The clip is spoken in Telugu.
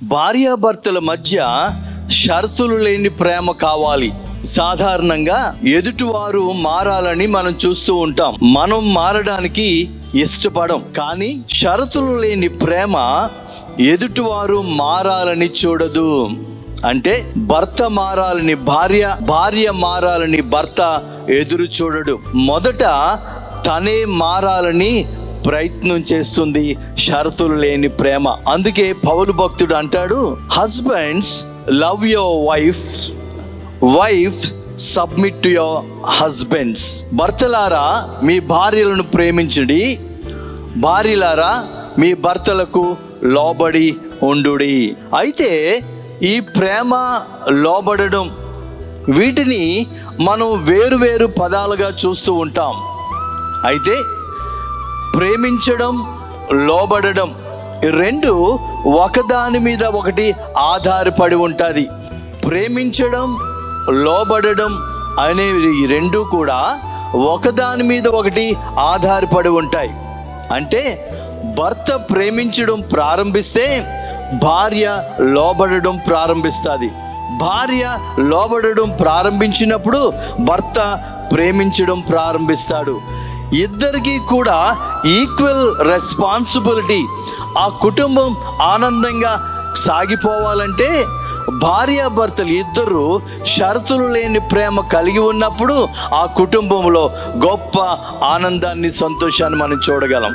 భార్యాభర్తల మధ్య షరతులు లేని ప్రేమ కావాలి. సాధారణంగా ఎదుటివారు మారాలని మనం చూస్తూ ఉంటాం. మనం మారడానికి ఇష్టపడం. కానీ షరతులు లేని ప్రేమ ఎదుటివారు మారాలని చూడదు. అంటే భర్త మారాలని భార్య, భార్య మారాలని భర్త ఎదురు చూడడు. మొదట తనే మారాలని ప్రయత్నం చేస్తుంది షరతులు లేని ప్రేమ. అందుకే పౌలు భక్తుడు అంటాడు, husbands love your wife, wife submit to your husbands. భర్తలారా మీ భార్యలను ప్రేమించండి, భార్యలారా మీ భర్తలకు లోబడి ఉండుడి. అయితే ఈ ప్రేమ, లోబడడం, వీటిని మనం వేరు పదాలుగా చూస్తూ ఉంటాం. అయితే ప్రేమించడం, లోబడడం రెండు ఒకదాని మీద ఒకటి ఆధారపడి ఉంటుంది. ప్రేమించడం, లోబడడం అనేవి రెండు కూడా ఒకదాని మీద ఒకటి ఆధారపడి ఉంటాయి. అంటే భర్త ప్రేమించడం ప్రారంభిస్తే భార్య లోబడడం ప్రారంభిస్తుంది. భార్య లోబడడం ప్రారంభించినప్పుడు భర్త ప్రేమించడం ప్రారంభిస్తాడు. ఇద్దరికీ కూడా ఈక్వల్ రెస్పాన్సిబిలిటీ. ఆ కుటుంబం ఆనందంగా సాగిపోవాలంటే భార్యాభర్తలు ఇద్దరు షరతులు లేని ప్రేమ కలిగి ఉన్నప్పుడు ఆ కుటుంబంలో గొప్ప ఆనందాన్ని, సంతోషాన్ని మనం చూడగలం.